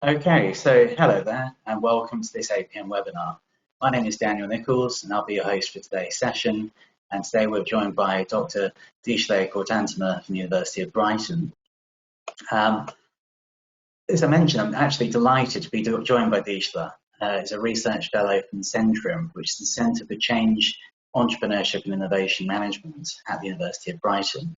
Okay, so hello there and welcome to this 8 p.m. webinar. My name is Daniel Nichols and I'll be your host for today's session. And today we're joined by Dr. Dicle Kortantamer from the University of Brighton. As I mentioned, I'm actually delighted to be joined by Dicle. He's a research fellow from Centrium, which is the Centre for Change, Entrepreneurship and Innovation Management at the University of Brighton.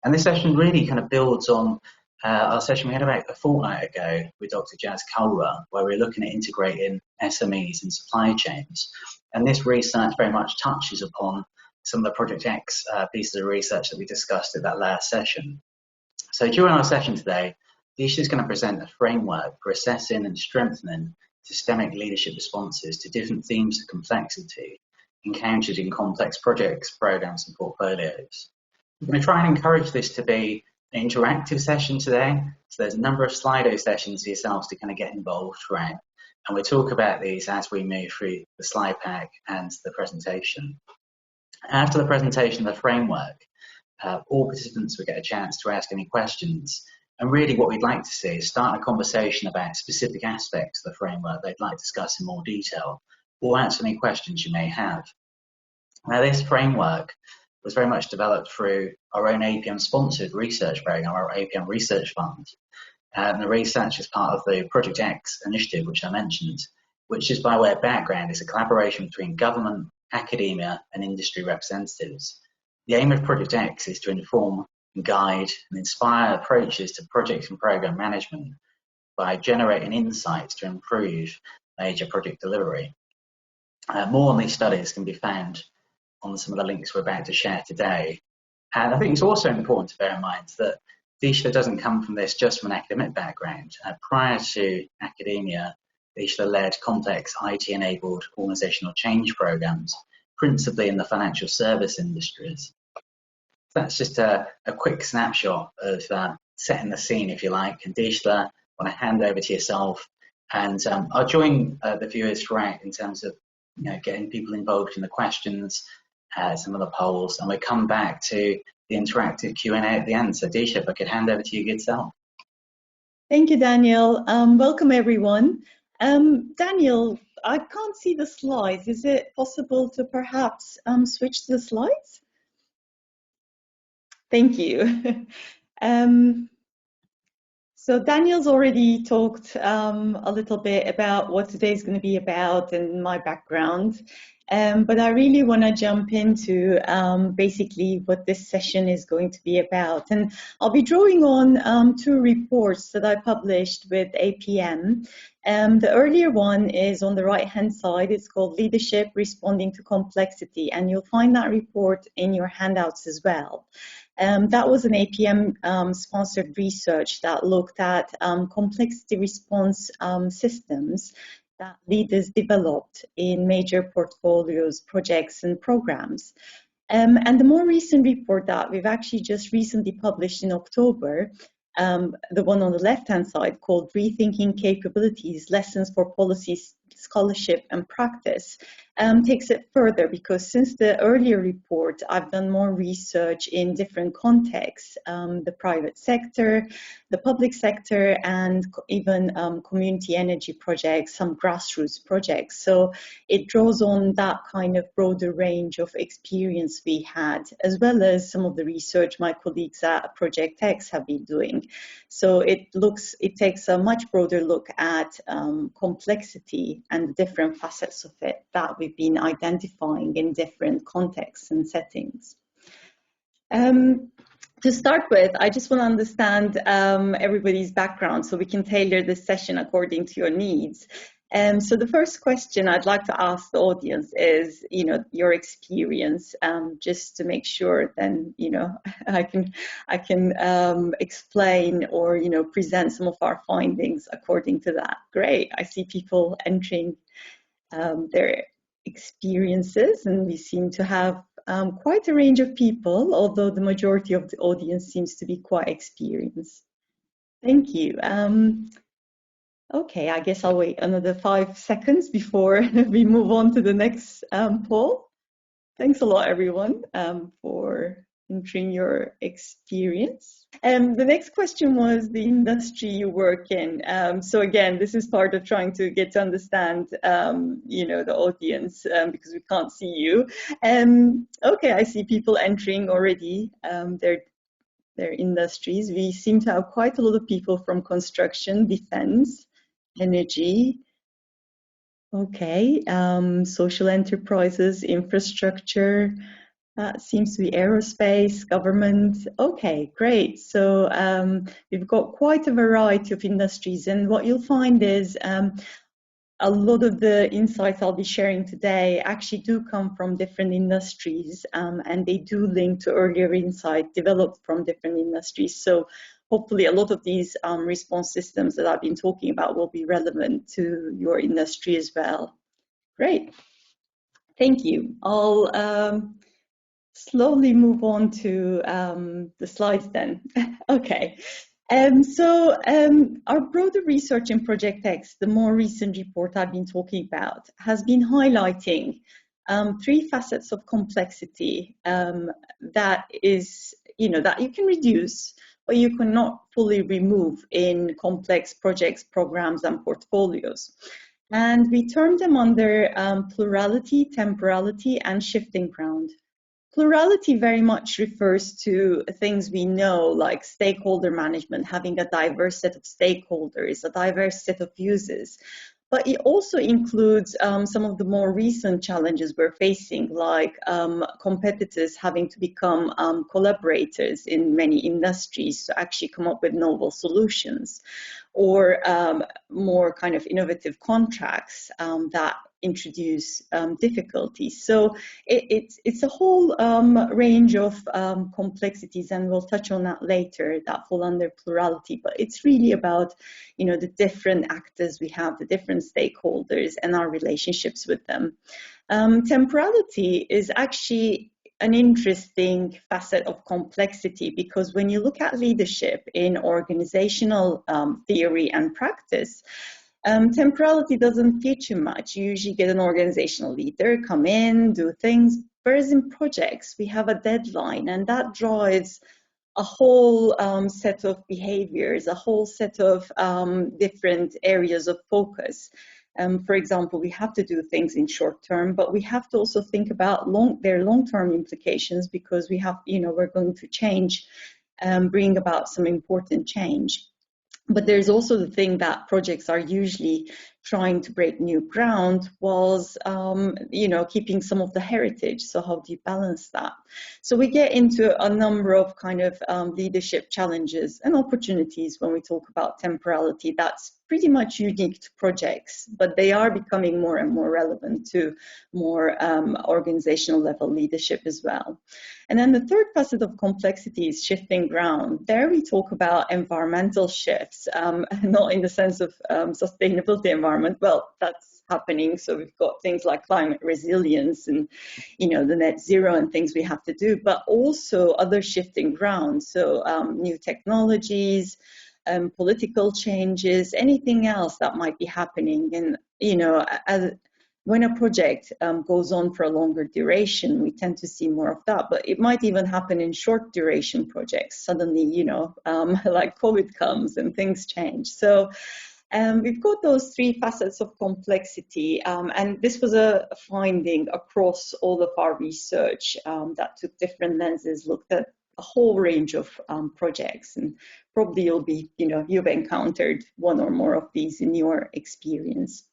And this session really kind of builds on our session we had about a fortnight ago with Dr. Jazz Culra, where we were looking at integrating SMEs and supply chains. And this research very much touches upon some of the Project X pieces of research that we discussed at that last session. So during our session today, Dicle is going to present a framework for assessing and strengthening systemic leadership responses to different themes of complexity encountered in complex projects, programs, and portfolios. We're going to try and encourage this to be an interactive session today. So there's a number of Slido sessions for yourselves to kind of get involved throughout. And we'll talk about these as we move through the slide pack and the presentation. After the presentation of the framework, all participants will get a chance to ask any questions. And really what we'd like to see is start a conversation about specific aspects of the framework they'd like to discuss in more detail, or answer any questions you may have. Now, this framework was very much developed through our own APM-sponsored research program, our APM Research Fund. The research is part of the Project X initiative, which I mentioned, which is, by way of background, is a collaboration between government, academia, and industry representatives. The aim of Project X is to inform, guide, and inspire approaches to project and program management by generating insights to improve major project delivery. More on these studies can be found on some of the links we're about to share today. And I think it's also important to bear in mind that Dicle doesn't come from this just from an academic background. Prior to academia, Dicle led complex IT-enabled organisational change programs, principally in the financial service industries. That's just a quick snapshot of setting the scene, if you like. And Dicle, I want to hand over to yourself, and I'll join the viewers throughout in terms of getting people involved in the questions, some of the polls, and we'll come back to the interactive Q&A at the end. So Dicle, if I could hand over to you, good self. Thank you, Daniel. Welcome, everyone. Daniel, I can't see the slides. Is it possible to perhaps switch to the slides? Thank you. So Daniel's already talked a little bit about what today's going to be about and my background. But I really want to jump into basically what this session is going to be about. And I'll be drawing on two reports that I published with APM. The earlier one is on the right-hand side. It's called Leadership Responding to Complexity, and you'll find that report in your handouts as well. That was an APM-sponsored research that looked at complexity response systems that leaders developed in major portfolios, projects, and programs. And the more recent report that we've actually just recently published in October, the one on the left-hand side, called Rethinking Capabilities, Lessons for Policy, Scholarship, and Practice, takes it further, because since the earlier report, I've done more research in different contexts, the private sector, the public sector, and even community energy projects, some grassroots projects. So it draws on that kind of broader range of experience we had, as well as some of the research my colleagues at Project X have been doing. So it takes a much broader look at complexity and the different facets of it that we've been identifying in different contexts and settings. To start with, I just want to understand everybody's background so we can tailor this session according to your needs. So the first question I'd like to ask the audience is, your experience, just to make sure then, I can explain or, present some of our findings according to that. Great. I see people entering their experiences, and we seem to have quite a range of people, although the majority of the audience seems to be quite experienced. Thank you. Okay, I guess I'll wait another 5 seconds before we move on to the next poll. Thanks a lot, everyone, for entering your experience. The next question was the industry you work in. So again, this is part of trying to get to understand, the audience because we can't see you. Okay, I see people entering already their industries. We seem to have quite a lot of people from construction, defense, energy. Okay, social enterprises, infrastructure. Seems to be aerospace, government. Okay, great. So we've got quite a variety of industries, and what you'll find is a lot of the insights I'll be sharing today actually do come from different industries, and they do link to earlier insight developed from different industries. So hopefully a lot of these response systems that I've been talking about will be relevant to your industry as well. Great. Thank you. I'll slowly move on to the slides then. Okay. Our broader research in Project X, the more recent report I've been talking about, has been highlighting 3 facets of complexity that you can reduce, but you cannot fully remove in complex projects, programs, and portfolios. And we term them under plurality, temporality, and shifting ground. Plurality very much refers to things we know, like stakeholder management, having a diverse set of stakeholders, a diverse set of users. But it also includes some of the more recent challenges we're facing, like competitors having to become collaborators in many industries to actually come up with novel solutions, or more kind of innovative contracts that introduce difficulties. So it's a whole range of complexities, and we'll touch on that later, that fall under plurality. But it's really about, the different actors we have, the different stakeholders, and our relationships with them. Temporality is actually an interesting facet of complexity, because when you look at leadership in organizational theory and practice, temporality doesn't feature much. You usually get an organizational leader, come in, do things. Whereas in projects, we have a deadline, and that drives a whole set of behaviors, a whole set of different areas of focus. For example, we have to do things in short term, but we have to also think about their long-term implications, because we have, we're going to change, bring about some important change. But there's also the thing that projects are usually trying to break new ground whilst, keeping some of the heritage. So how do you balance that? So we get into a number of kind of leadership challenges and opportunities when we talk about temporality. That's pretty much unique to projects, but they are becoming more and more relevant to more organizational level leadership as well. And then the third facet of complexity is shifting ground. There we talk about environmental shifts, not in the sense of sustainability environment. Well, that's happening. So we've got things like climate resilience and, the net zero and things we have to do, but also other shifting ground. So new technologies, political changes, anything else that might be happening. And, when a project goes on for a longer duration, we tend to see more of that, but it might even happen in short duration projects. Suddenly, like COVID comes and things change. So we've got those 3 facets of complexity, and this was a finding across all of our research that took different lenses, looked at a whole range of projects, and probably you've encountered one or more of these in your experience.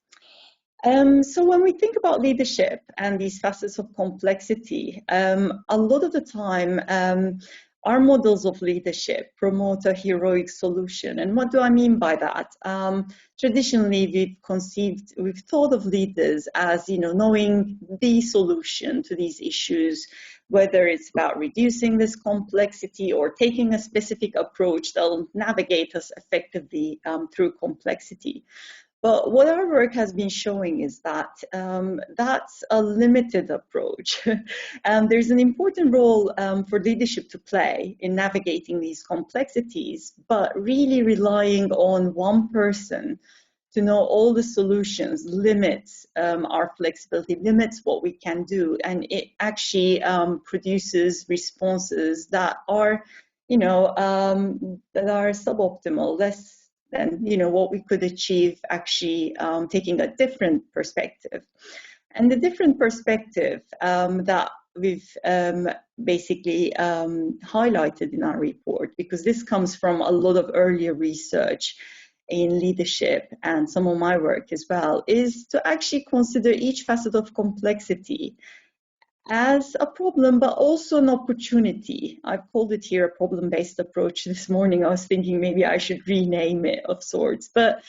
So when we think about leadership and these facets of complexity, a lot of the time our models of leadership promote a heroic solution. And what do I mean by that? Traditionally, we've thought of leaders as, knowing the solution to these issues, whether it's about reducing this complexity or taking a specific approach that will navigate us effectively through complexity. But what our work has been showing is that that's a limited approach. There's an important role for leadership to play in navigating these complexities, but really relying on one person to know all the solutions limits our flexibility, limits what we can do, and it actually produces responses that are, that are suboptimal, less than, what we could achieve actually taking a different perspective. And the different perspective that we've basically highlighted in our report, because this comes from a lot of earlier research in leadership and some of my work as well, is to actually consider each facet of complexity as a problem, but also an opportunity. I've called it here a problem-based approach this morning. I was thinking maybe I should rename it of sorts, but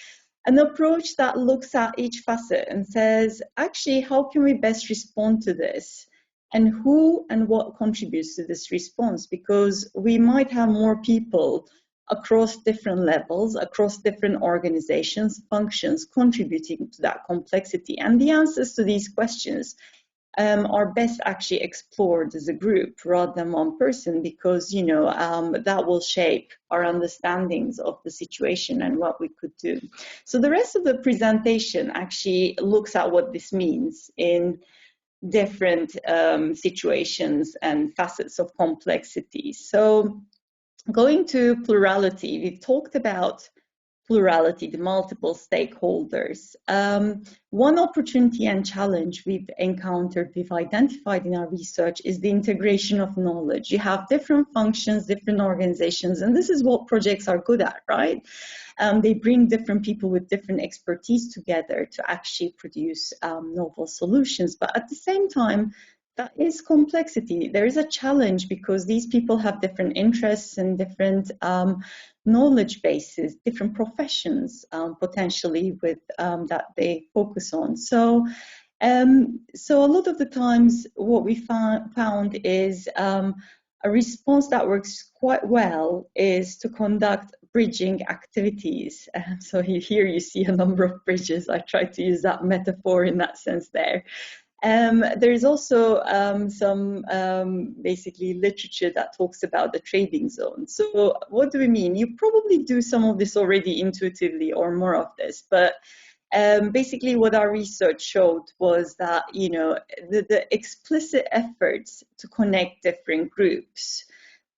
an approach that looks at each facet and says, actually, how can we best respond to this? And who and what contributes to this response? Because we might have more people across different levels, across different organizations, functions, contributing to that complexity. And the answers to these questions are best actually explored as a group rather than one person, because that will shape our understandings of the situation and what we could do. So the rest of the presentation actually looks at what this means in different situations and facets of complexity. So going to plurality, we've talked about plurality, the multiple stakeholders. One opportunity and challenge we've encountered, we've identified in our research, is the integration of knowledge. You have different functions, different organizations, and this is what projects are good at, right? They bring different people with different expertise together to actually produce novel solutions. But at the same time, that is complexity. There is a challenge because these people have different interests and different knowledge bases, different professions potentially with that they focus on. So a lot of the times what we found is a response that works quite well is to conduct bridging activities. So here you see a number of bridges. I try to use that metaphor in that sense there. There's also some basically literature that talks about the trading zone. So what do we mean? You probably do some of this already intuitively or more of this, but basically what our research showed was that, the explicit efforts to connect different groups,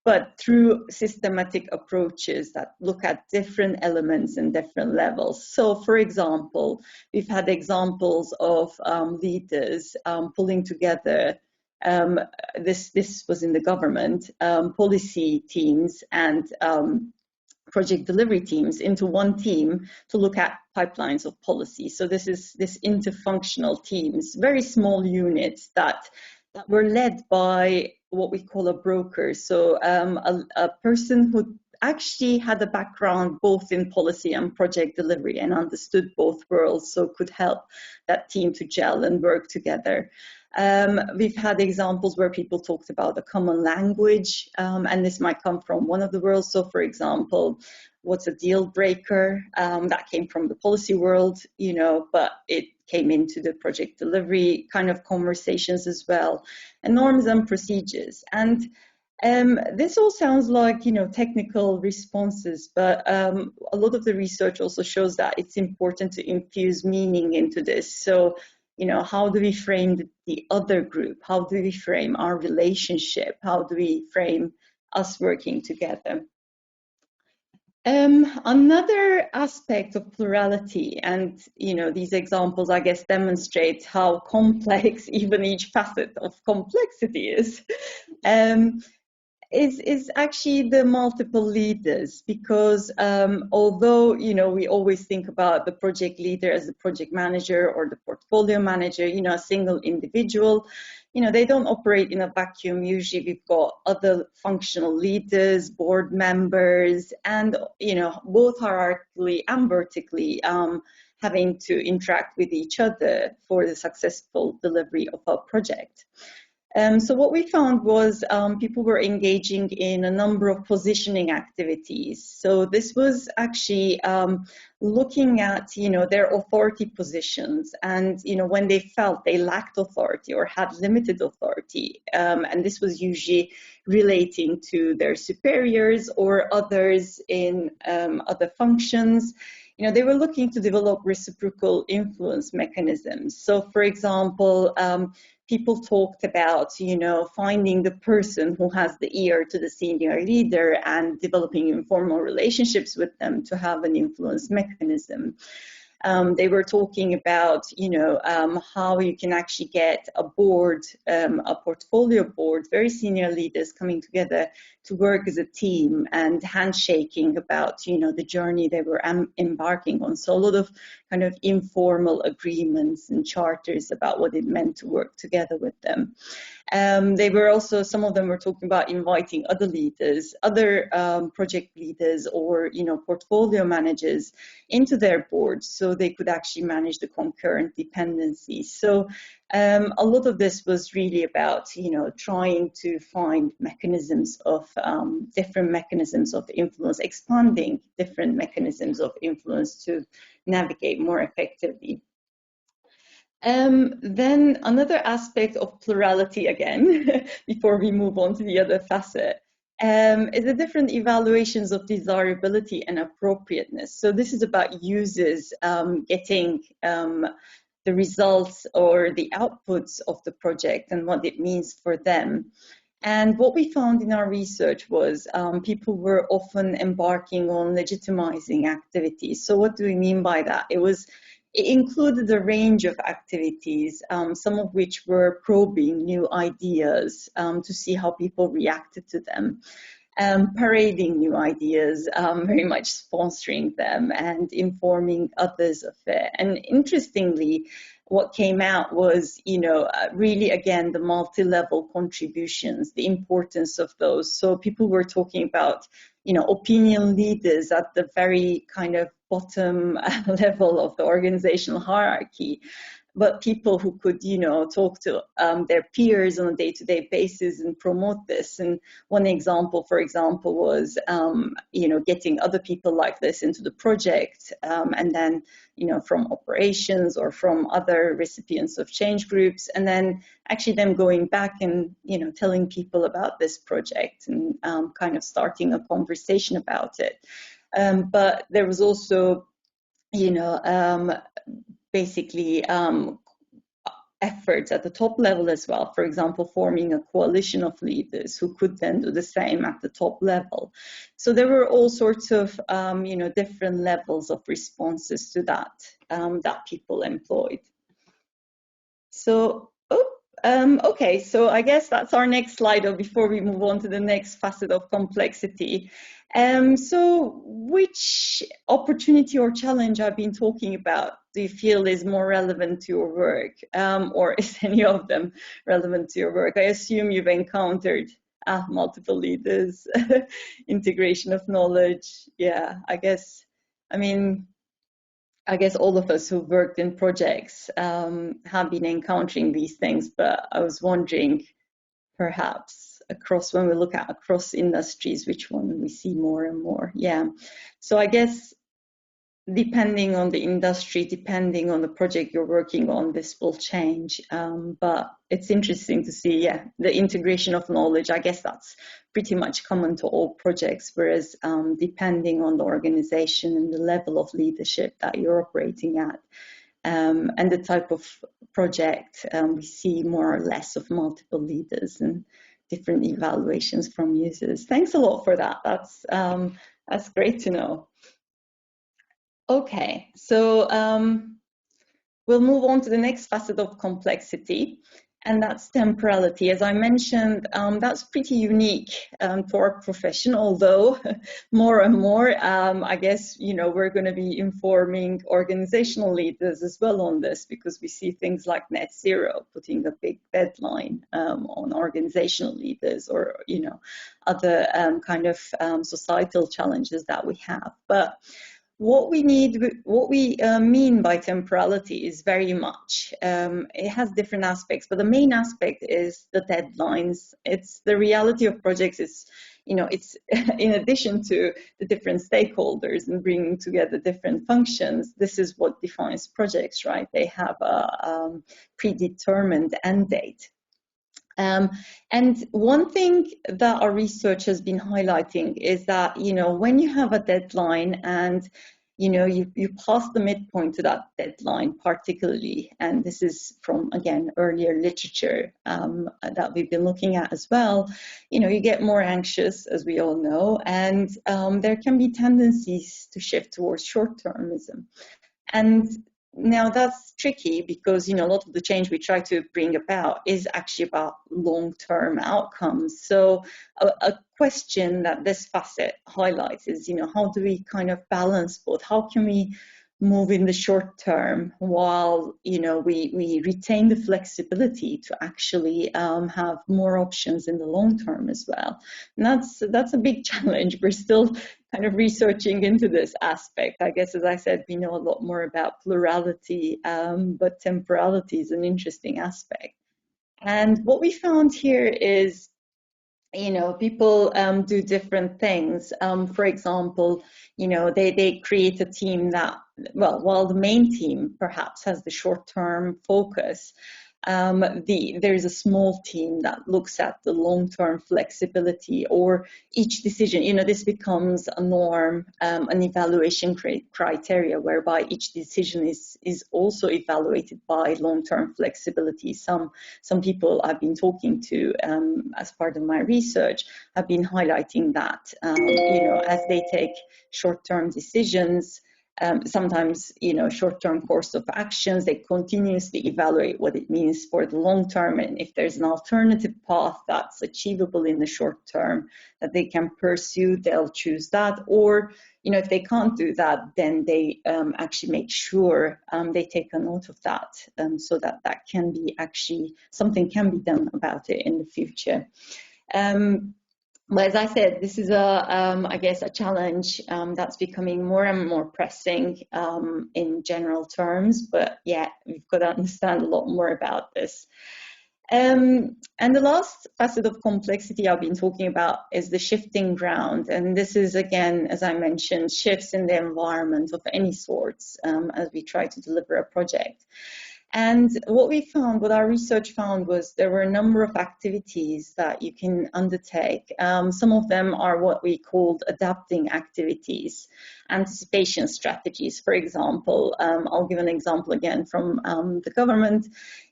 but through systematic approaches that look at different elements and different levels. So for example, we've had examples of leaders pulling together, this was in the government, policy teams and project delivery teams into one team to look at pipelines of policy. So this interfunctional teams, very small units that were led by what we call a broker. So a person who actually had a background both in policy and project delivery and understood both worlds, so could help that team to gel and work together. We've had examples where people talked about a common language, and this might come from one of the worlds. So for example, what's a deal breaker? That came from the policy world, but it came into the project delivery kind of conversations as well, and norms and procedures. And this all sounds like, technical responses, but a lot of the research also shows that it's important to infuse meaning into this. So, how do we frame the other group? How do we frame our relationship? How do we frame us working together? Another aspect of plurality, and these examples, I guess, demonstrate how complex even each facet of complexity is actually the multiple leaders, because although we always think about the project leader as the project manager or the portfolio manager, a single individual, they don't operate in a vacuum. Usually we've got other functional leaders, board members, and both hierarchically and vertically having to interact with each other for the successful delivery of our project. So what we found was people were engaging in a number of positioning activities. So this was actually looking at, their authority positions, and, when they felt they lacked authority or had limited authority. And this was usually relating to their superiors or others in other functions. they were looking to develop reciprocal influence mechanisms. So, for example, people talked about, finding the person who has the ear to the senior leader and developing informal relationships with them to have an influence mechanism. They were talking about, how you can actually get a board, a portfolio board, very senior leaders coming together to work as a team and handshaking about, the journey they were embarking on. So a lot of kind of informal agreements and charters about what it meant to work together with them. They were also, some of them were talking about inviting other leaders, other project leaders or, portfolio managers into their boards so they could actually manage the concurrent dependencies. So a lot of this was really about, trying to find mechanisms of, different mechanisms of influence, expanding different mechanisms of influence to navigate more effectively. Then another aspect of plurality again, before we move on to the other facet, is the different evaluations of desirability and appropriateness. So this is about users getting the results or the outputs of the project and what it means for them. And what we found in our research was people were often embarking on legitimizing activities. So what do we mean by that? It included a range of activities, some of which were probing new ideas to see how people reacted to them, parading new ideas, very much sponsoring them and informing others of it. And interestingly, what came out was, really, again, the multi-level contributions, the importance of those. So people were talking about, opinion leaders at the very kind of bottom level of the organizational hierarchy, but people who could, talk to their peers on a day-to-day basis and promote this. And one example, for example, was, getting other people like this into the project, and then, from operations or from other recipients of change groups, and then actually them going back and, telling people about this project and kind of starting a conversation about it. But there was also, basically efforts at the top level as well, for example, forming a coalition of leaders who could then do the same at the top level. So there were all sorts of, different levels of responses to that, that people employed. So, okay, so I guess that's our next slide before we move on to the next facet of complexity. So which opportunity or challenge I've been talking about do you feel is more relevant to your work, or is any of them relevant to your work? I assume you've encountered multiple leaders, integration of knowledge. Yeah, I guess all of us who've worked in projects have been encountering these things, but I was wondering, perhaps when we look at across industries, which one we see more and more. Yeah, so I guess depending on the industry, depending on the project you're working on, this will change. But it's interesting to see, the integration of knowledge. I guess that's pretty much common to all projects, whereas depending on the organization and the level of leadership that you're operating at, and the type of project, we see more or less of multiple leaders and different evaluations from users. Thanks a lot for that. That's great to know. Okay, so we'll move on to the next facet of complexity, and that's temporality. As I mentioned, that's pretty unique to our profession, although more and more, I guess, we're going to be informing organizational leaders as well on this, because we see things like net zero putting a big deadline on organizational leaders, or, other kind of societal challenges that we have. But what we mean by temporality is very much, it has different aspects, but the main aspect is the deadlines. It's the reality of projects. It's in addition to the different stakeholders and bringing together different functions, this is what defines projects, right? They have a predetermined end date. And one thing that our research has been highlighting is that, when you have a deadline and you pass the midpoint to that deadline particularly, and this is from, again, earlier literature that we've been looking at as well, you get more anxious, as we all know, and there can be tendencies to shift towards short-termism. And now that's tricky because, a lot of the change we try to bring about is actually about long-term outcomes. So a question that this facet highlights is, how do we kind of balance both? How can we move in the short term while, we retain the flexibility to actually have more options in the long term as well? And that's a big challenge. We're still kind of researching into this aspect. I guess, as I said, we know a lot more about plurality, but temporality is an interesting aspect. And what we found here is, people do different things. For example, they create a team that, while the main team perhaps has the short-term focus, there's a small team that looks at the long-term flexibility, or each decision, this becomes a norm, an evaluation criteria whereby each decision is also evaluated by long-term flexibility. Some people I've been talking to as part of my research have been highlighting that, as they take short-term decisions, sometimes, short-term course of actions, they continuously evaluate what it means for the long term, and if there's an alternative path that's achievable in the short term that they can pursue, they'll choose that. Or, if they can't do that, then they actually make sure they take a note of that, so that can be actually, something can be done about it in the future. But as I said, this is I guess, a challenge that's becoming more and more pressing in general terms. But yeah, we've got to understand a lot more about this. And the last facet of complexity I've been talking about is the shifting ground. And this is, again, as I mentioned, shifts in the environment of any sorts as we try to deliver a project. And what our research found was there were a number of activities that you can undertake. Some of them are what we called adapting activities, anticipation strategies. For example, I'll give an example again from the government.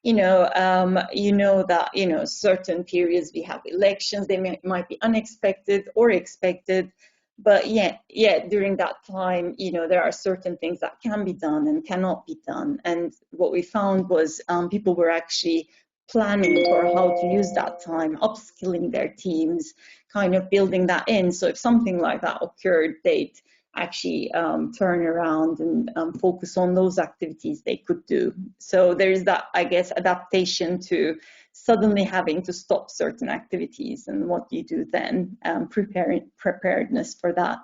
That, certain periods we have elections, they might be unexpected or expected. But during that time, there are certain things that can be done and cannot be done. And what we found was people were actually planning for how to use that time, upskilling their teams, kind of building that in. So if something like that occurred, they'd actually turn around and focus on those activities they could do. So there's that, I guess, adaptation to suddenly having to stop certain activities, and what do you do then? Preparedness for that.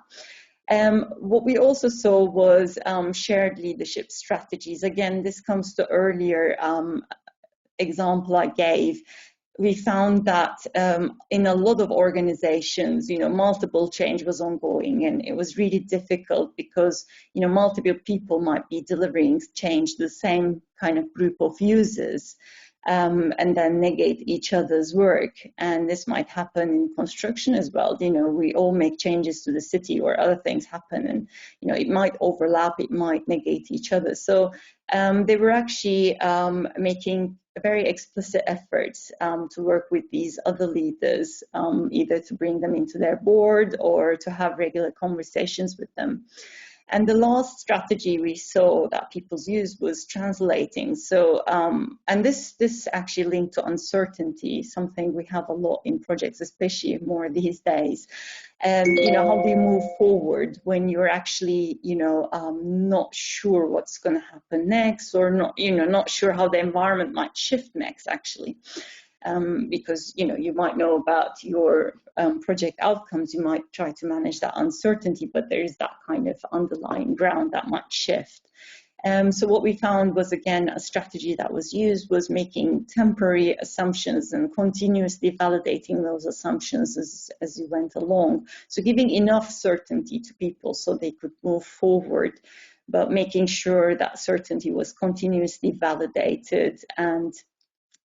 What we also saw was shared leadership strategies. Again, this comes to earlier example I gave. We found that in a lot of organizations, multiple change was ongoing, and it was really difficult because, multiple people might be delivering change to the same kind of group of users. And then negate each other's work. And this might happen in construction as well. We all make changes to the city or other things happen, and, it might overlap, it might negate each other. So they were actually making very explicit efforts to work with these other leaders, either to bring them into their board or to have regular conversations with them. And the last strategy we saw that people used was translating. So, and this actually linked to uncertainty, something we have a lot in projects, especially more these days. How do you move forward when you're actually, not sure what's going to happen next, or not sure how the environment might shift next, actually. Because you might know about your project outcomes, you might try to manage that uncertainty, but there is that kind of underlying ground that might shift. So what we found was, again, a strategy that was used was making temporary assumptions and continuously validating those assumptions as you went along. So giving enough certainty to people so they could move forward, but making sure that certainty was continuously validated and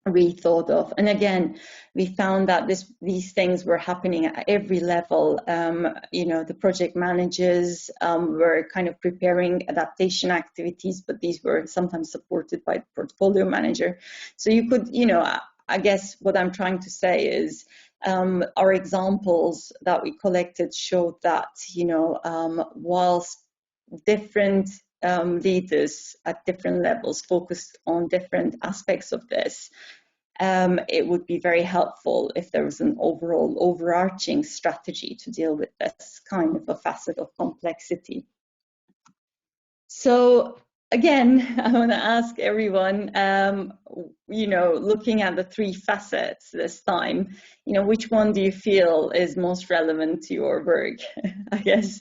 rethought of. And again, we found that these things were happening at every level. You know, the project managers were kind of preparing adaptation activities, but these were sometimes supported by the portfolio manager. So you could, you know, I guess what I'm trying to say is our examples that we collected showed that, you know, whilst different leaders at different levels focused on different aspects of this, it would be very helpful if there was an overall overarching strategy to deal with this kind of a facet of complexity. So again, I want to ask everyone, you know, looking at the 3 facets this time, you know, which one do you feel is most relevant to your work? I guess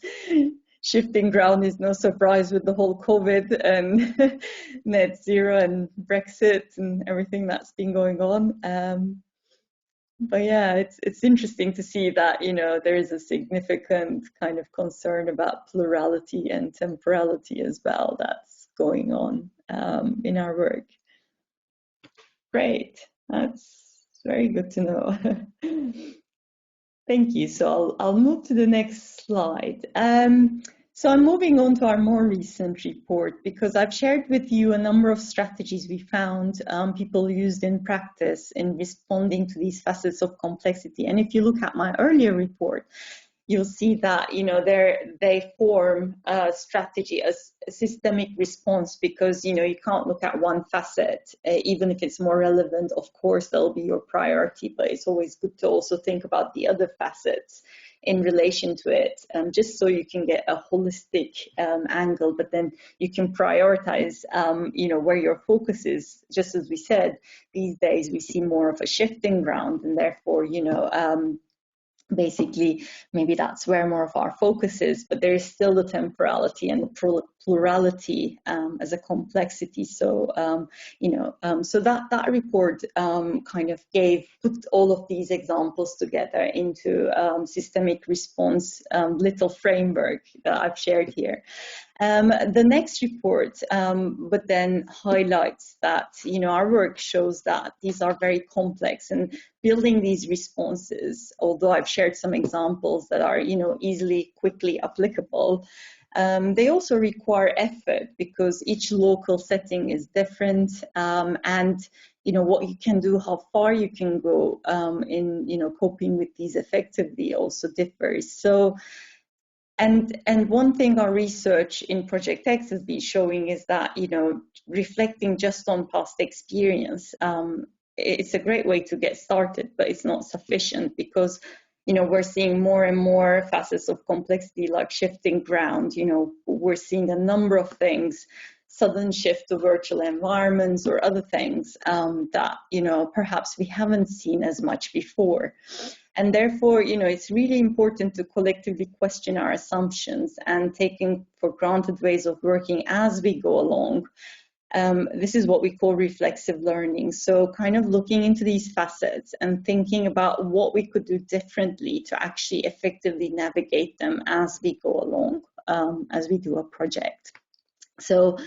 shifting ground is no surprise with the whole COVID and net zero and Brexit and everything that's been going on. But yeah, it's interesting to see that, you know, there is a significant kind of concern about plurality and temporality as well that's going on in our work. Great, that's very good to know. Thank you. So I'll move to the next slide. So I'm moving on to our more recent report because I've shared with you a number of strategies we found people used in practice in responding to these facets of complexity. And if you look at my earlier report, you'll see that, you know, they form a strategy, a systemic response, because, you know, you can't look at one facet, even if it's more relevant. Of course, that'll be your priority, but it's always good to also think about the other facets in relation to it, just so you can get a holistic angle, but then you can prioritize, you know, where your focus is. Just as we said, these days we see more of a shifting ground, and therefore, you know, basically maybe that's where more of our focus is, but there is still the temporality and the plurality as a complexity. So you know, so that report kind of put all of these examples together into systemic response little framework that I've shared here. The next report, but then highlights that, you know, our work shows that these are very complex, and building these responses, although I've shared some examples that are, you know, easily, quickly applicable, they also require effort because each local setting is different, and, you know, what you can do, how far you can go in, you know, coping with these effectively also differs. So, and one thing our research in Project X has been showing is that, you know, reflecting just on past experience, it's a great way to get started, but it's not sufficient because, you know, we're seeing more and more facets of complexity like shifting ground. You know, we're seeing a number of things, sudden shift to virtual environments or other things that, you know, perhaps we haven't seen as much before. And therefore, you know, it's really important to collectively question our assumptions and taking for granted ways of working as we go along. This is what we call reflexive learning. So kind of looking into these facets and thinking about what we could do differently to actually effectively navigate them as we go along, as we do a project. So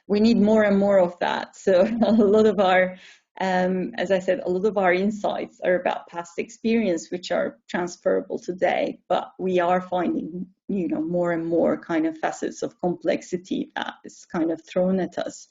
we need more and more of that. So a lot of our as I said, a lot of our insights are about past experience, which are transferable today, but we are finding, you know, more and more kind of facets of complexity that is kind of thrown at us.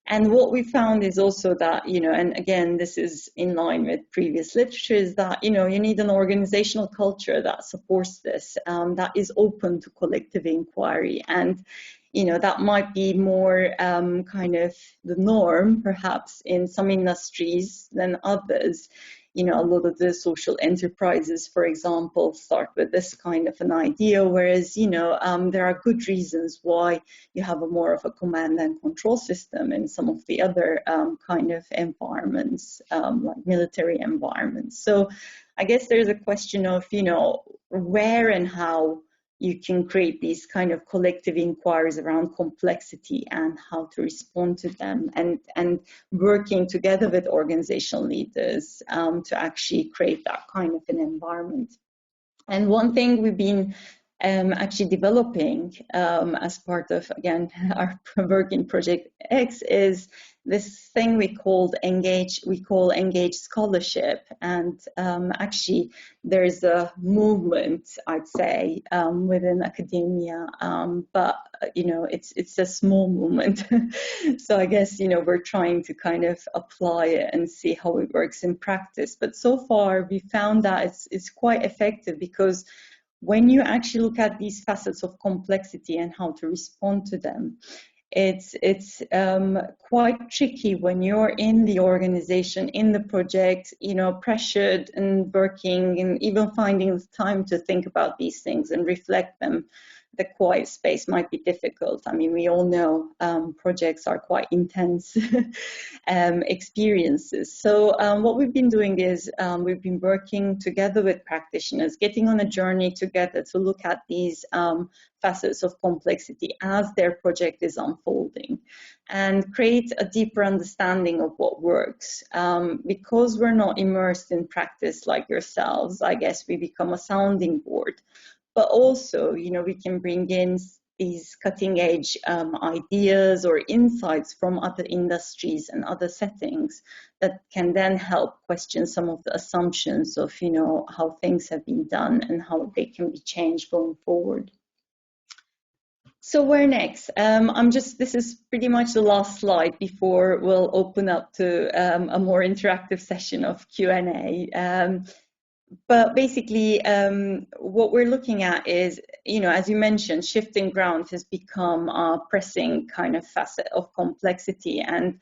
And what we found is also that, you know, and again, this is in line with previous literature, is that, you know, you need an organizational culture that supports this, that is open to collective inquiry. And, you know, that might be more kind of the norm, perhaps, in some industries than others. You know, a lot of the social enterprises, for example, start with this kind of an idea, whereas, you know, there are good reasons why you have a more of a command and control system in some of the other kind of environments, like military environments. So I guess there's a question of, you know, where and how you can create these kind of collective inquiries around complexity and how to respond to them, and working together with organizational leaders to actually create that kind of an environment. And one thing we've been actually developing as part of, again, our work in Project X is this thing we call engaged scholarship. And actually there's a movement, I'd say, within academia, but it's a small movement. So I guess we're trying to kind of apply it and see how it works in practice. But so far we found that it's quite effective, because when you actually look at these facets of complexity and how to respond to them, it's quite tricky when you're in the organization, in the project, pressured and working, and even finding the time to think about these things and reflect them. The quiet space might be difficult. I mean, we all know projects are quite intense experiences. So what we've been doing is we've been working together with practitioners, getting on a journey together to look at these facets of complexity as their project is unfolding, and create a deeper understanding of what works. Because we're not immersed in practice like yourselves, I guess we become a sounding board. But also, we can bring in these cutting edge ideas or insights from other industries and other settings that can then help question some of the assumptions of, how things have been done and how they can be changed going forward. So where next? This is pretty much the last slide before we'll open up to a more interactive session of Q&A. But basically, what we're looking at is, as you mentioned, shifting ground has become a pressing kind of facet of complexity. And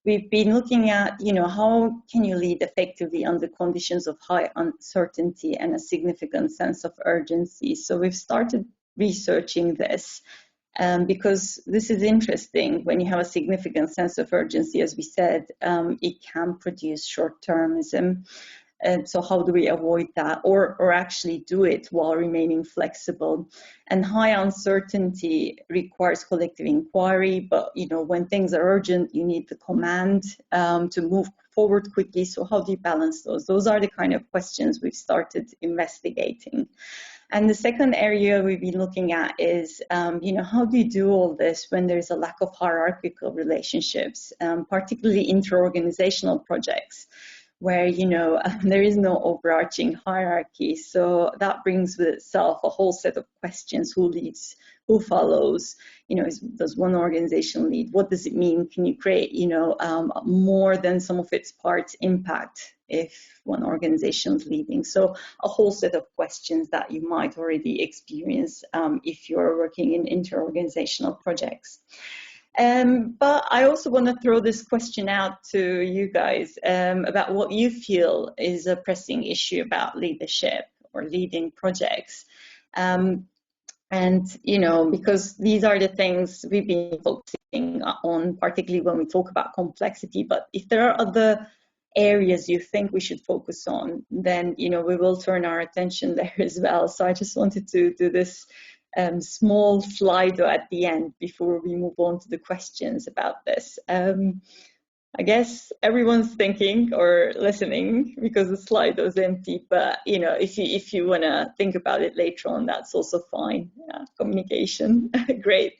we've been looking at, how can you lead effectively under conditions of high uncertainty and a significant sense of urgency? So we've started researching this because this is interesting. When you have a significant sense of urgency, as we said, it can produce short-termism. So how do we avoid that, or actually do it while remaining flexible? And high uncertainty requires collective inquiry, but when things are urgent, you need the command to move forward quickly. So how do you balance those? Those are the kind of questions we've started investigating. And the second area we've been looking at is, how do you do all this when there's a lack of hierarchical relationships, particularly inter-organizational projects, where there is no overarching hierarchy. So that brings with itself a whole set of questions: who leads, who follows, does one organization lead? What does it mean? Can you create more than some of its parts impact if one organization is leading? So a whole set of questions that you might already experience if you're working in inter-organizational projects. But I also want to throw this question out to you guys about what you feel is a pressing issue about leadership or leading projects. And, because these are the things we've been focusing on, particularly when we talk about complexity. But if there are other areas you think we should focus on, then, we will turn our attention there as well. So I just wanted to do this small slide at the end before we move on to the questions about this. I guess everyone's thinking or listening because the slide was empty, but if you want to think about it later on, that's also fine. Communication, great.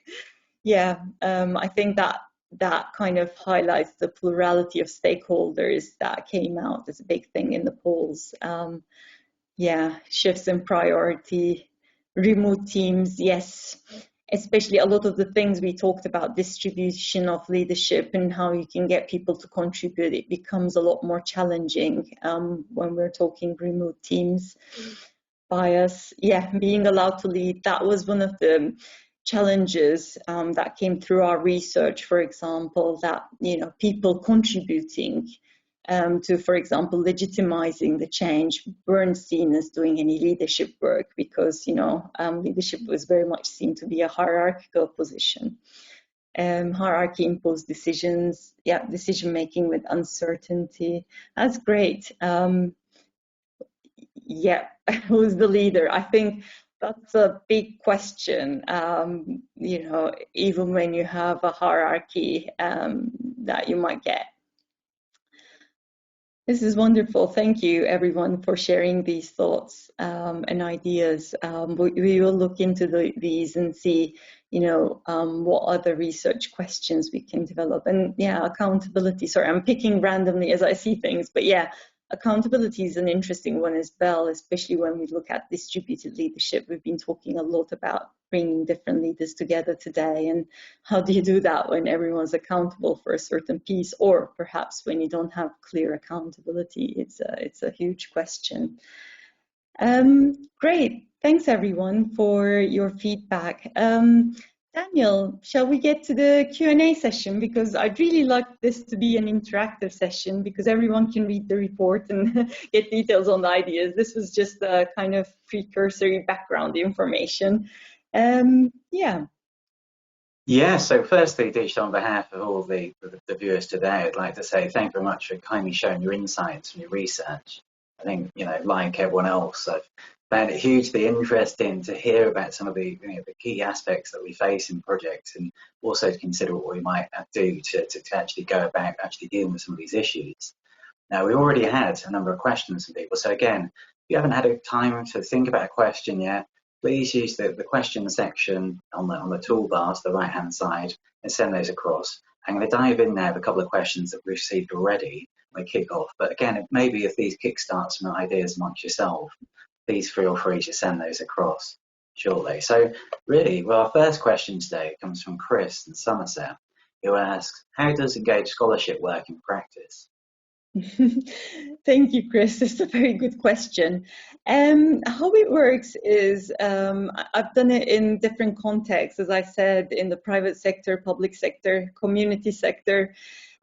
Yeah, I think that kind of highlights the plurality of stakeholders that came out as a big thing in the polls. Shifts in priority. Remote teams, yes, especially a lot of the things we talked about, distribution of leadership and how you can get people to contribute, it becomes a lot more challenging when we're talking remote teams. Bias, being allowed to lead, that was one of the challenges that came through our research, for example, that people contributing to, for example, legitimizing the change weren't seen as doing any leadership work, because leadership was very much seen to be a hierarchical position. Hierarchy imposed decisions, decision making with uncertainty. That's great. Who's the leader? I think that's a big question. Even when you have a hierarchy that you might get. This is wonderful. Thank you, everyone, for sharing these thoughts and ideas. We will look into these and see, what other research questions we can develop. And yeah, accountability. Sorry, I'm picking randomly as I see things, but yeah, accountability is an interesting one as well, especially when we look at distributed leadership. We've been talking a lot about bringing different leaders together today, and how do you do that when everyone's accountable for a certain piece, or perhaps when you don't have clear accountability? It's a huge question. Great, thanks everyone for your feedback. Daniel, shall we get to the Q&A session? Because I'd really like this to be an interactive session, because everyone can read the report and get details on the ideas. This was just a kind of precursory background information. Yeah. Yeah, so firstly, Dish, on behalf of all the viewers today, I'd like to say thank you very much for kindly sharing your insights and your research. I think, like everyone else, I've found it hugely interesting to hear about some of the key aspects that we face in projects, and also to consider what we might do to actually go about actually dealing with some of these issues. Now, we already had a number of questions from people, so again, if you haven't had a time to think about a question yet, please use the question section on the toolbar to the right hand side and send those across. I'm going to dive in now with a couple of questions that we've received already when we kick off. But again, maybe if these kickstart some ideas amongst yourself, please feel free to send those across shortly. So really, well, our first question today comes from Chris in Somerset, who asks, how does engaged scholarship work in practice? Thank you, Chris. It's a very good question. How it works is I've done it in different contexts, as I said, in the private sector, public sector, community sector.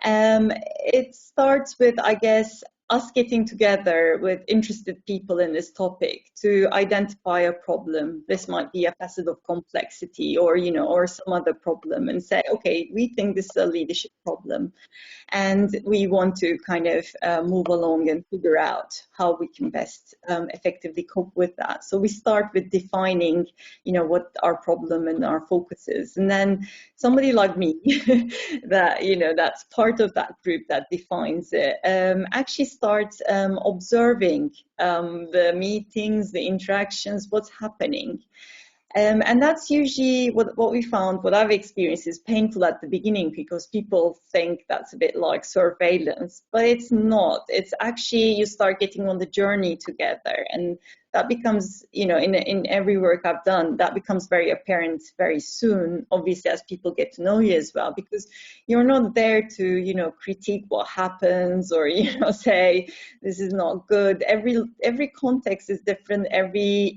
It starts with, I guess, us getting together with interested people in this topic to identify a problem. This might be a facet of complexity, or or some other problem, and say, okay, we think this is a leadership problem, and we want to kind of move along and figure out how we can best effectively cope with that. So we start with defining, what our problem and our focus is, and then somebody like me, that that's part of that group that defines it, actually starts observing the meetings, the interactions, what's happening. And that's usually what we found, what I've experienced is painful at the beginning, because people think that's a bit like surveillance, but it's not. It's actually, you start getting on the journey together, and that becomes, in every work I've done, that becomes very apparent very soon, obviously, as people get to know you as well, because you're not there to, critique what happens, or, say this is not good. Every context is different. Every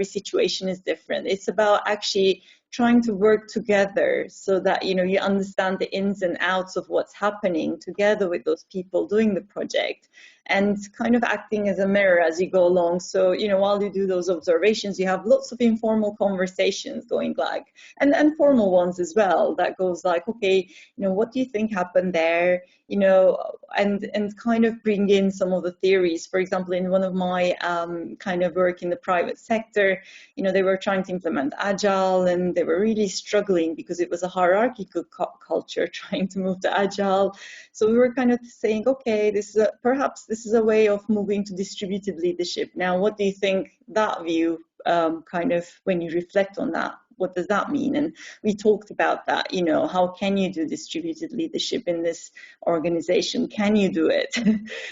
situation is different. It's about actually trying to work together so that you understand the ins and outs of what's happening together with those people doing the project, and kind of acting as a mirror as you go along. So while you do those observations, you have lots of informal conversations going, like, and formal ones as well, that goes like, okay, what do you think happened there, and kind of bring in some of the theories. For example, in one of my kind of work in the private sector, they were trying to implement agile, and they were really struggling because it was a hierarchical culture trying to move to agile. So we were kind of saying, okay, perhaps this is a way of moving to distributed leadership. Now, what do you think that view, kind of, when you reflect on that, what does that mean? And we talked about that, how can you do distributed leadership in this organization? Can you do it?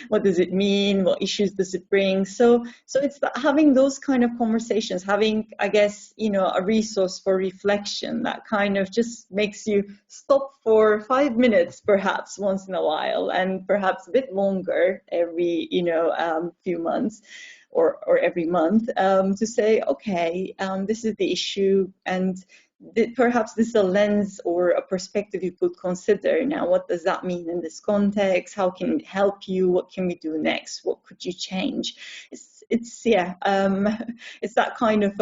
What does it mean? What issues does it bring? So it's having those kind of conversations, having, I guess, a resource for reflection that kind of just makes you stop for 5 minutes, perhaps once in a while, and perhaps a bit longer every, few months, or every month, to say, okay, this is the issue, and perhaps this is a lens or a perspective you could consider. Now, what does that mean in this context? How can it help you? What can we do next? What could you change? It's that kind of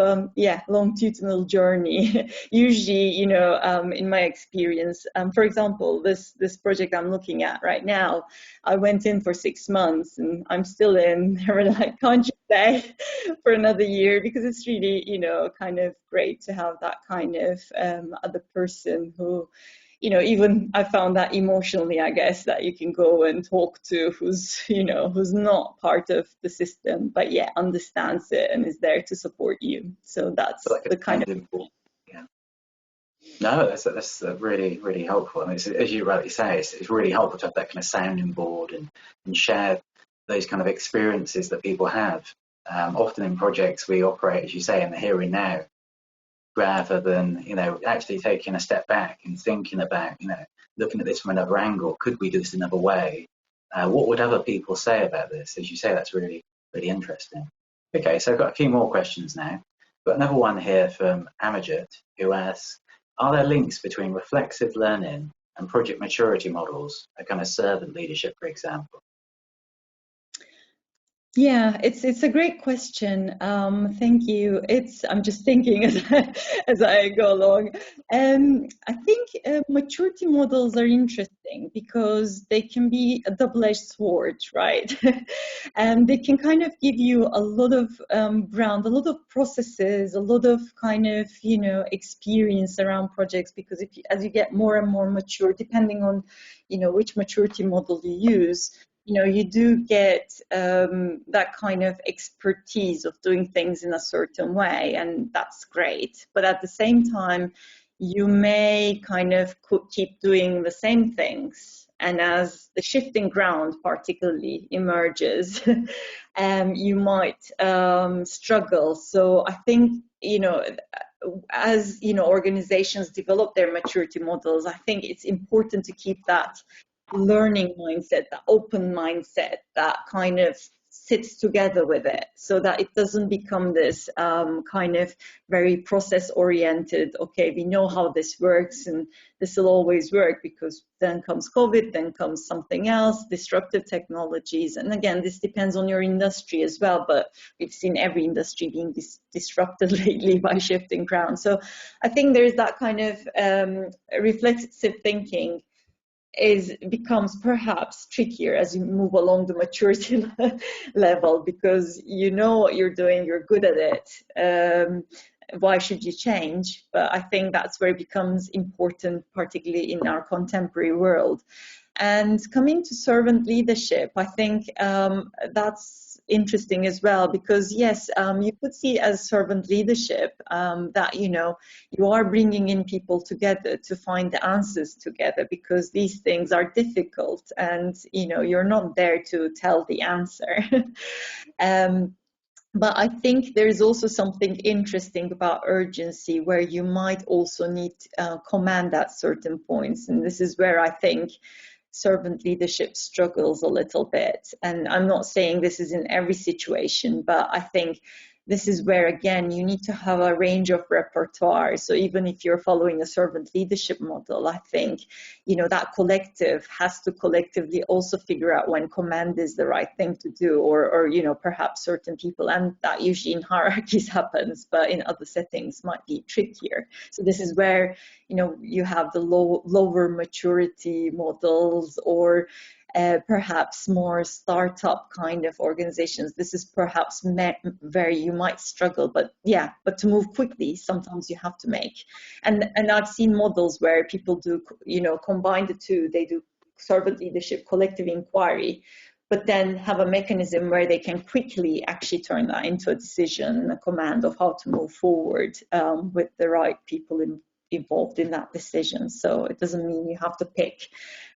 longitudinal journey. Usually, in my experience, for example, this project I'm looking at right now, I went in for 6 months, and I'm still in. They were like, can't you stay for another year? Because it's really, kind of great to have that kind of other person who even I found that emotionally, I guess, that you can go and talk to who's not part of the system, but yeah, understands it and is there to support you. So that's Like the a kind of. sounding board. Yeah. No, that's really, really helpful. And it's, as you rightly say, it's really helpful to have that kind of sounding board and share those kind of experiences that people have. Often in projects, we operate, as you say, in the here and now, rather than, actually taking a step back and thinking about, looking at this from another angle. Could we do this another way? What would other people say about this? As you say, that's really, really interesting. Okay, so I've got a few more questions now. Got another one here from Amajit, who asks, are there links between reflexive learning and project maturity models, a kind of servant leadership, for example? Yeah, it's a great question. Thank you. I'm just thinking as I go along. I think maturity models are interesting because they can be a double-edged sword, right? And they can kind of give you a lot of ground, a lot of processes, a lot of kind of experience around projects. Because as you get more and more mature, depending on which maturity model you use, you do get that kind of expertise of doing things in a certain way, and that's great. But at the same time, you may kind of keep doing the same things. And as the shifting ground particularly emerges, you might struggle. So I think, as organizations develop their maturity models, I think it's important to keep that learning mindset, that open mindset that kind of sits together with it, so that it doesn't become this kind of very process oriented, okay, we know how this works and this will always work, because then comes COVID, then comes something else, disruptive technologies. And again, this depends on your industry as well, but we've seen every industry being disrupted lately by shifting ground. So I think there's that kind of reflexive thinking becomes perhaps trickier as you move along the maturity level, because you know what you're doing, you're good at it. Why should you change? But I think that's where it becomes important, particularly in our contemporary world. And coming to servant leadership, I think that's interesting as well, because yes, you could see as servant leadership that you are bringing in people together to find the answers together, because these things are difficult, and you're not there to tell the answer. But I think there is also something interesting about urgency, where you might also need command at certain points. And this is where I think servant leadership struggles a little bit. And I'm not saying this is in every situation, but I think this is where, again, you need to have a range of repertoire. So even if you're following a servant leadership model, I think, that collective has to collectively also figure out when command is the right thing to do, or perhaps certain people, and that usually in hierarchies happens, but in other settings might be trickier. So this is where, you have the lower maturity models, or perhaps more startup kind of organizations. This is perhaps where you might struggle, but to move quickly, sometimes you have to make. And I've seen models where people do, combine the two. They do servant leadership, collective inquiry, but then have a mechanism where they can quickly actually turn that into a decision, a command of how to move forward with the right people involved in that decision. So it doesn't mean you have to pick,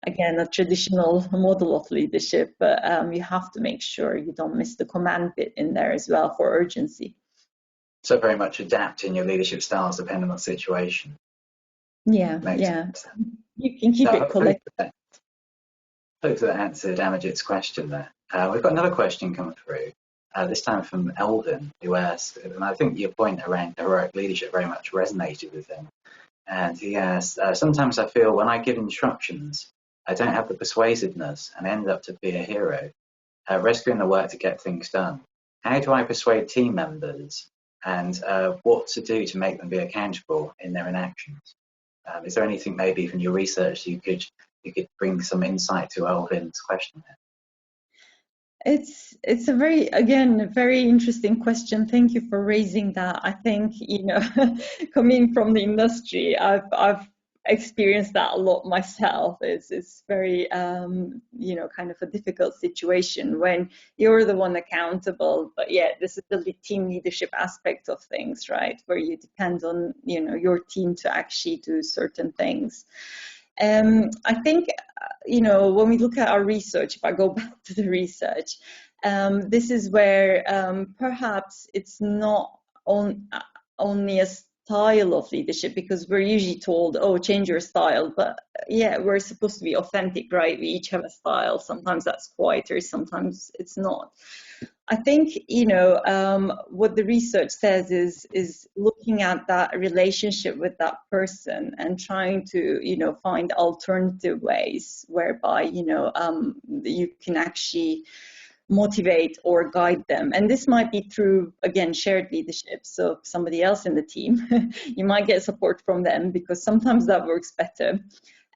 again, a traditional model of leadership, but you have to make sure you don't miss the command bit in there as well for urgency. So very much adapting your leadership styles depending on the situation. Yeah. Sense. You can keep it collective. Hope that answered Amajit's question there. We've got another question coming through, this time from Elvin, who asked, and I think your point around heroic leadership very much resonated with him. And he asked, sometimes I feel when I give instructions, I don't have the persuasiveness and end up to be a hero, rescuing the work to get things done. How do I persuade team members, and what to do to make them be accountable in their inactions? Is there anything maybe from your research you could bring some insight to Elvin's question there? It's a very interesting question. Thank you for raising that. I think, coming from the industry, I've experienced that a lot myself. It's very you know, kind of a difficult situation when you're the one accountable, but yeah, this is the team leadership aspect of things, right, where you depend on, you know, your team to actually do certain things. I think, you know, when we look at our research, if I go back to the research, this is where perhaps it's not only a style of leadership, because we're usually told, oh, change your style. But yeah, we're supposed to be authentic, right? We each have a style. Sometimes that's quieter, sometimes it's not. I think, you know, what the research says is looking at that relationship with that person and trying to, you know, find alternative ways whereby, you know, you can actually motivate or guide them. And this might be through, again, shared leadership. So somebody else in the team, you might get support from them, because sometimes that works better.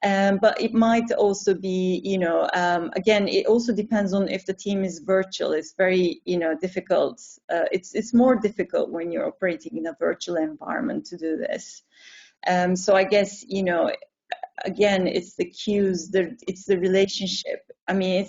But it might also be, you know, again, it also depends on if the team is virtual. It's very, you know, difficult. It's more difficult when you're operating in a virtual environment to do this. So I guess, you know, again, it's the cues, it's the relationship. I mean,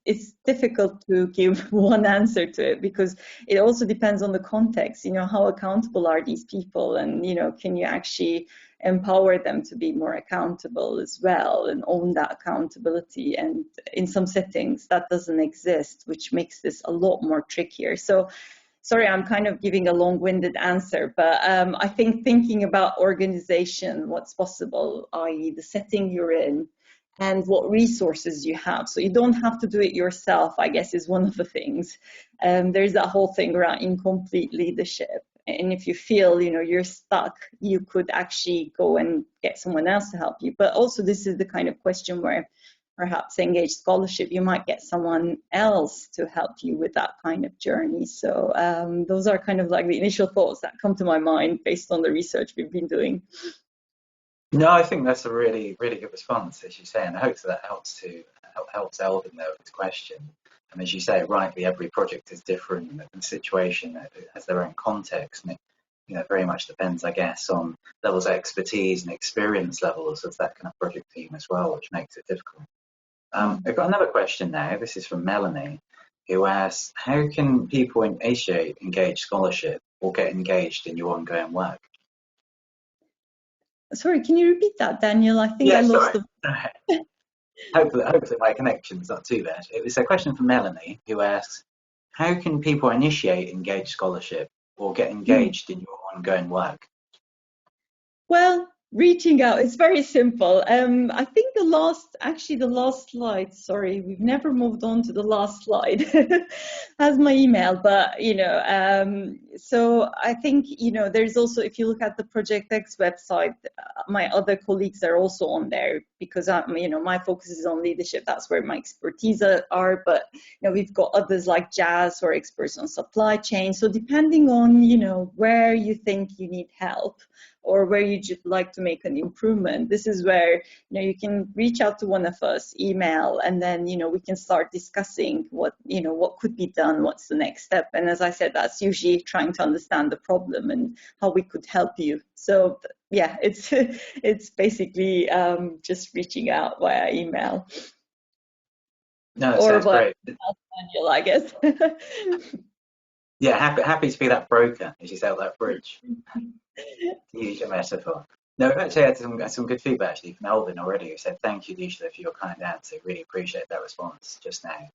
it's difficult to give one answer to it, because it also depends on the context. You know, how accountable are these people, and, you know, can you actually empower them to be more accountable as well and own that accountability? And in some settings that doesn't exist, which makes this a lot more trickier. So sorry, I'm kind of giving a long-winded answer, but I think thinking about organization, what's possible, i.e. the setting you're in and what resources you have. So you don't have to do it yourself, I guess, is one of the things. There's that whole thing around incomplete leadership. And if you feel, you know, you're stuck, you could actually go and get someone else to help you. But also this is the kind of question where perhaps engaged scholarship, you might get someone else to help you with that kind of journey. So those are kind of like the initial thoughts that come to my mind based on the research we've been doing. No, I think that's a really, really good response, as you say, and I hope that helps Elvin there with his question. And as you say, rightly, every project is different, and the situation has their own context, and it, you know, very much depends, I guess, on levels of expertise and experience levels of that kind of project team as well, which makes it difficult. I've got another question now. This is from Melanie, who asks, how can people initiate engaged scholarship or get engaged in your ongoing work? Sorry, can you repeat that, Daniel? I think I lost the... Hopefully my connection's not too bad. It was a question from Melanie, who asks, how can people initiate engaged scholarship or get engaged in your ongoing work? Well, reaching out, it's very simple. I think the last slide, sorry, we've never moved on to the last slide, has my email, but, you know, so I think, you know, there's also, if you look at the Project X website, my other colleagues are also on there, because I'm, you know, my focus is on leadership. That's where my expertise are, but, you know, we've got others like Jazz, who are experts on supply chain. So depending on, you know, where you think you need help, or where you'd like to make an improvement, this is where, you know, you can reach out to one of us, email, and then, you know, we can start discussing what, you know, what could be done, what's the next step. And as I said, that's usually trying to understand the problem and how we could help you. So yeah, it's basically just reaching out via email. No, that sounds great. Daniel, I guess. Yeah, happy to be that broker, as you say, that bridge. To use your metaphor. No, we've actually had some good feedback actually from Elvin already, who said thank you, Dicle, for your kind answer. Really appreciate that response just now.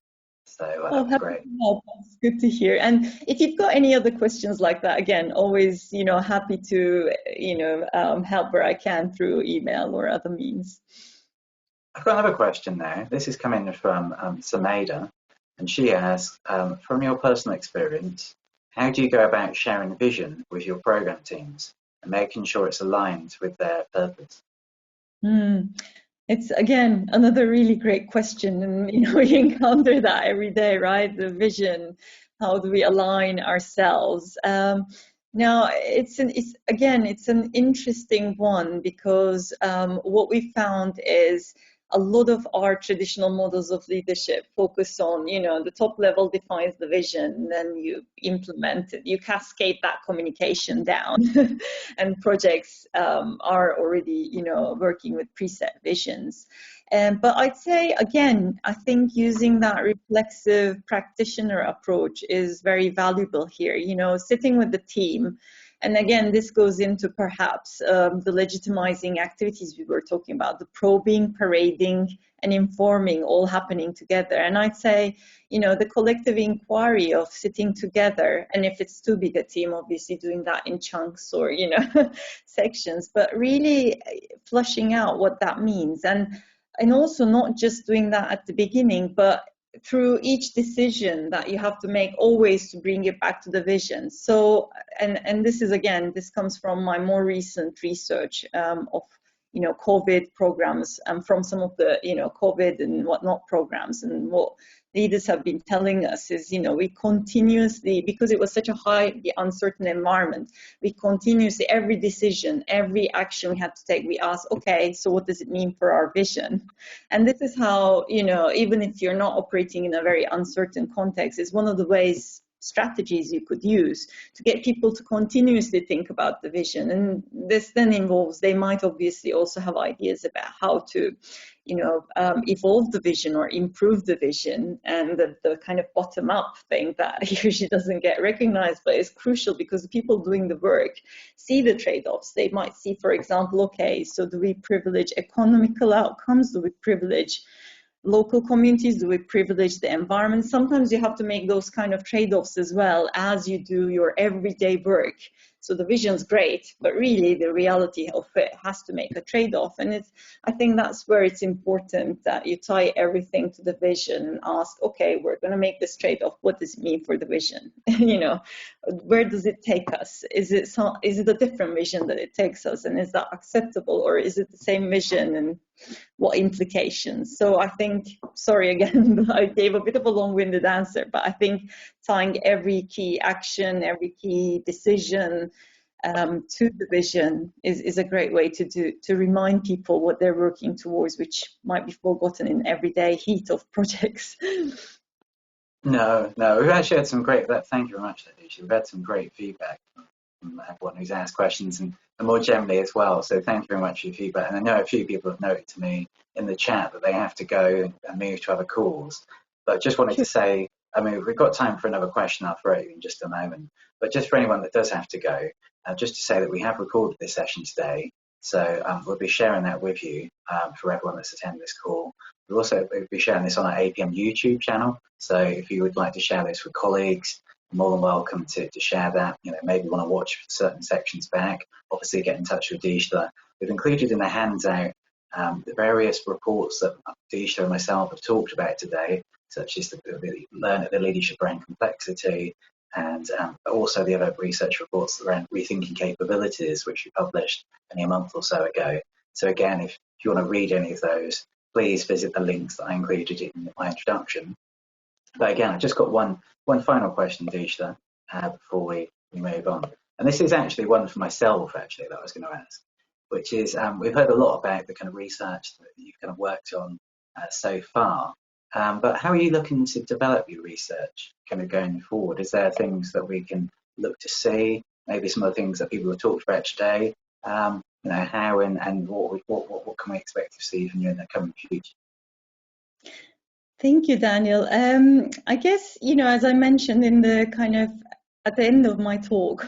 So that was great. That's good to hear. And if you've got any other questions like that, again, always, you know, happy to, you know, help where I can through email or other means. I've got another question now. This is coming from Sameda, and she asks, from your personal experience, how do you go about sharing vision with your program teams and making sure it's aligned with their purpose? It's, again, another really great question, and, you know, we encounter that every day, right? The vision, how do we align ourselves? Now, it's an interesting one, because what we found is a lot of our traditional models of leadership focus on, the top level defines the vision, and then you implement it, you cascade that communication down, and projects are already, working with preset visions. But I'd say, again, I think using that reflexive practitioner approach is very valuable here, sitting with the team. And again, this goes into perhaps the legitimizing activities we were talking about, the probing, parading, and informing all happening together. And I'd say, the collective inquiry of sitting together, and if it's too big a team, obviously doing that in chunks or, sections, but really flushing out what that means. And also not just doing that at the beginning, but through each decision that you have to make, always to bring it back to the vision. So, and this is, again, this comes from my more recent research of, COVID programs, from some of the, COVID and whatnot programs. And what leaders have been telling us is, we continuously, because it was such a highly uncertain environment, we continuously, every decision, every action we had to take, we asked, okay, so what does it mean for our vision? And this is how, even if you're not operating in a very uncertain context, is one of the ways, strategies you could use to get people to continuously think about the vision. And this then involves, they might obviously also have ideas about how to, evolve the vision or improve the vision. And the kind of bottom up thing that usually doesn't get recognized, but is crucial, because the people doing the work see the trade-offs. They might see, for example, okay, so do we privilege economical outcomes? Do we privilege local communities? Do we privilege the environment? Sometimes you have to make those kind of trade-offs as well as you do your everyday work. So the vision's great, but really the reality of it has to make a trade-off. And I think that's where it's important that you tie everything to the vision and ask, okay, we're going to make this trade-off. What does it mean for the vision? Where does it take us? Is it a different vision that it takes us? And is that acceptable? Or is it the same vision? And what implications? So I think, sorry again, I gave a bit of a long-winded answer, but I think tying every key action, every key decision to the vision is a great way to remind people what they're working towards, which might be forgotten in everyday heat of projects. No, we've actually had some great, thank you very much, Letitia. We've had some great feedback from everyone who's asked questions, and more generally as well. So thank you very much for your feedback. And I know a few people have noted to me in the chat that they have to go and move to other calls. But just wanted to say, I mean, we've got time for another question. I'll throw it in just a moment. But just for anyone that does have to go, just to say that we have recorded this session today. So we'll be sharing that with you for everyone that's attending this call. We'll also be sharing this on our APM YouTube channel. So if you would like to share this with colleagues, more than welcome to share that. Maybe want to watch certain sections back. Obviously, get in touch with Dicle. We've included in the handout the various reports that Dicle and myself have talked about today, such as the Learn at the Leadership around complexity, and also the other research reports around rethinking capabilities, which we published only a month or so ago. So again, if you want to read any of those, please visit the links that I included in my introduction. But again, I just got one final question, Dicle, before we move on. And this is actually one for myself, actually, that I was going to ask, which is, we've heard a lot about the kind of research that you've kind of worked on so far. But how are you looking to develop your research kind of going forward? Is there things that we can look to see? Maybe some of the things that people have talked about today? How and what can we expect to see from you in the coming future? Thank you, Daniel. I guess, as I mentioned in the kind of at the end of my talk,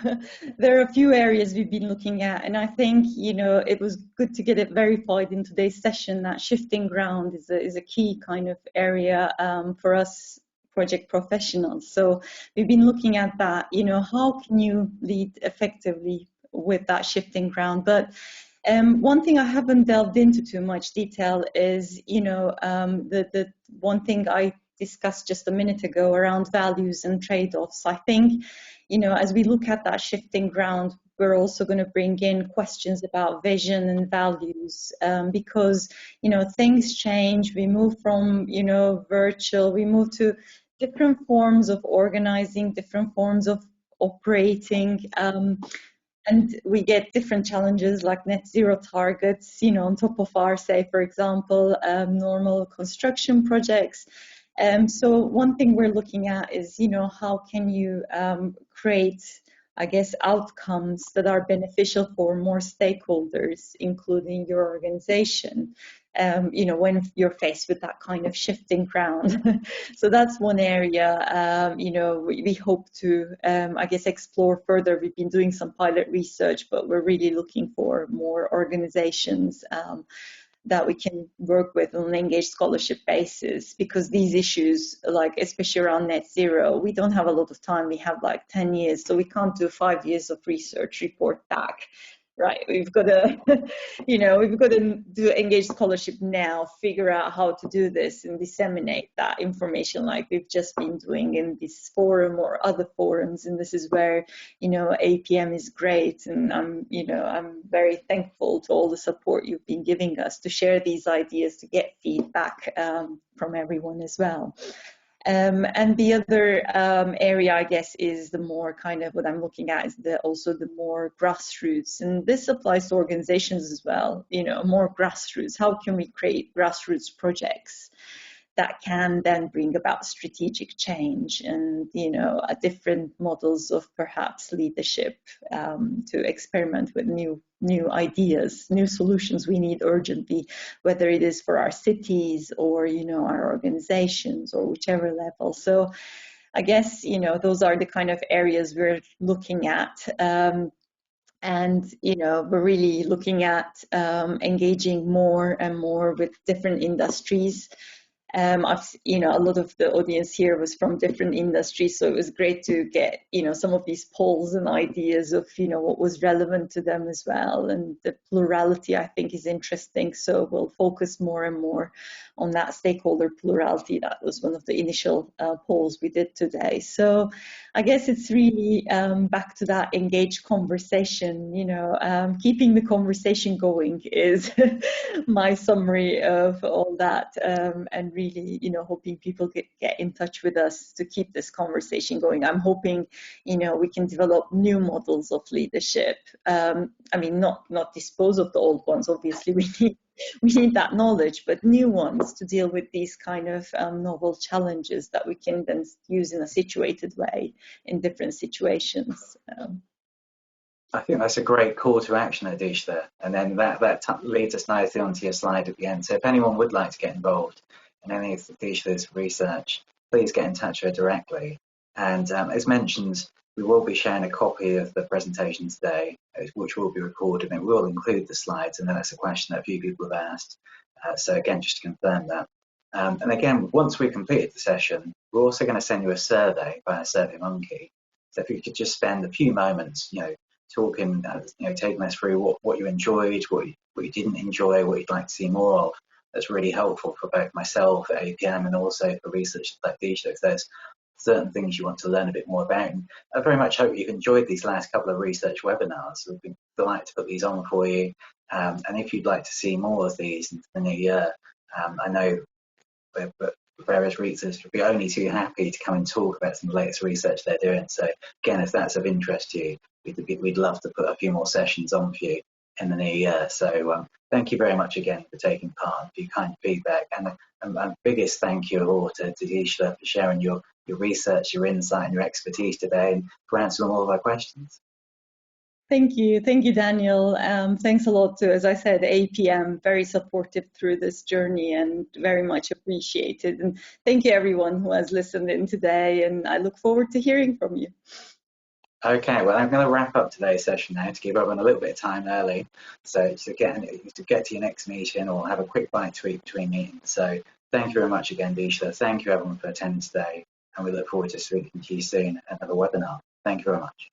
there are a few areas we've been looking at, and I think, it was good to get it verified in today's session that shifting ground is a key kind of area for us project professionals. So we've been looking at that, how can you lead effectively with that shifting ground? But one thing I haven't delved into too much detail is, the one thing I discussed just a minute ago around values and trade-offs. I think, as we look at that shifting ground, we're also going to bring in questions about vision and values because, things change. We move from, virtual, we move to different forms of organizing, different forms of operating. And we get different challenges like net zero targets, on top of our, say, for example, normal construction projects. So one thing we're looking at is, how can you create, I guess, outcomes that are beneficial for more stakeholders, including your organization, when you're faced with that kind of shifting ground. So that's one area, we hope to, I guess, explore further. We've been doing some pilot research, but we're really looking for more organizations that we can work with on an engaged scholarship basis, because these issues, like especially around net zero, we don't have a lot of time. We have like 10 years, so we can't do 5 years of research report back. Right, we've got to, we've got to do engaged scholarship now, figure out how to do this and disseminate that information like we've just been doing in this forum or other forums. And this is where, APM is great. And I'm very thankful to all the support you've been giving us to share these ideas, to get feedback from everyone as well. And the other area, I guess, is the more kind of what I'm looking at is also the more grassroots. And this applies to organizations as well, more grassroots. How can we create grassroots projects that can then bring about strategic change and, different models of perhaps leadership to experiment with new ideas, new solutions we need urgently, whether it is for our cities or, our organizations or whichever level. So I guess, those are the kind of areas we're looking at. And, we're really looking at engaging more and more with different industries. A lot of the audience here was from different industries, so it was great to get, some of these polls and ideas of, what was relevant to them as well. And the plurality, I think, is interesting. So we'll focus more and more on that stakeholder plurality. That was one of the initial polls we did today. So I guess it's really back to that engaged conversation, keeping the conversation going is my summary of all that, and really, hoping people get in touch with us to keep this conversation going. I'm hoping, we can develop new models of leadership. Not dispose of the old ones. Obviously, we need that knowledge, but new ones to deal with these kind of novel challenges that we can then use in a situated way in different situations. I think that's a great call to action, Adish, there. And then that leads us nicely onto your slide at the end. So if anyone would like to get involved in any of Adish's research, please get in touch with her directly. And as mentioned, we will be sharing a copy of the presentation today, which will be recorded, and it will include the slides. And then that's a question that a few people have asked. So again, just to confirm that. And again, once we've completed the session, we're also going to send you a survey by SurveyMonkey. So if you could just spend a few moments, talking, taking us through what you enjoyed, what you didn't enjoy, what you'd like to see more of. That's really helpful for both myself at APM and also for researchers like Dicle, if there's certain things you want to learn a bit more about. And I very much hope you've enjoyed these last couple of research webinars. We've been delighted to put these on for you. And if you'd like to see more of these into the new year, I know various researchers would be only too happy to come and talk about some of the latest research they're doing. So again, if that's of interest to you, we'd love to put a few more sessions on for you in the new year. So thank you very much again for taking part and for your kind feedback. And biggest thank you of all to Dicle for sharing your research, your insight and your expertise today and for answering all of our questions. Thank you, Daniel. Thanks a lot to, as I said, APM, very supportive through this journey and very much appreciated. And thank you everyone who has listened in today, and I look forward to hearing from you. Okay, well, I'm going to wrap up today's session now to give everyone a little bit of time early. So to get to your next meeting or have a quick bite to eat between meetings. So thank you very much again, Dicle. Thank you everyone for attending today. And we look forward to speaking to you soon at another webinar. Thank you very much.